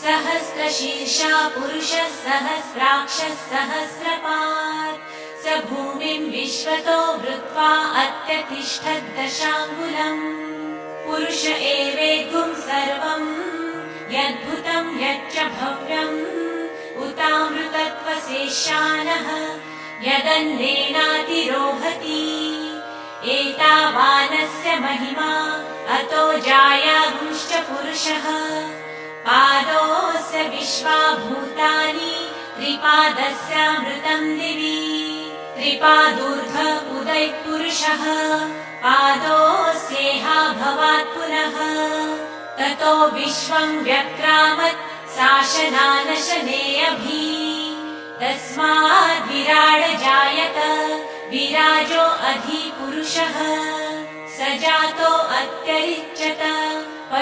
सहस्रशीर्षा पुरुषः सहस्राक्षः सहस्रपात् स भूमिं विश्वतो वृत्वा अत्यतिष्ठद्दशाङ्गुलम् पुरुष एवेद्गुं सर्वं यद्भुतं यच्च भव्यम् उतामृतत्वशेषानः यदन्नेनातिरोहति एतावानस्य महिमा अतो जायागुंश्च पुरुषः पादोऽस्य विश्वा भूतानि त्रिपादस्यामृतं दिवि त्रिपादूर्ध्व उदयपुरुषः पादोऽस्येहा भवात् पुनः ततो विश्वं व्यक्रामत् शासनानशनेऽभि तस्माद् विराड जायत विराजो अधिपुरुषः स जातो अत्यरिच्यत।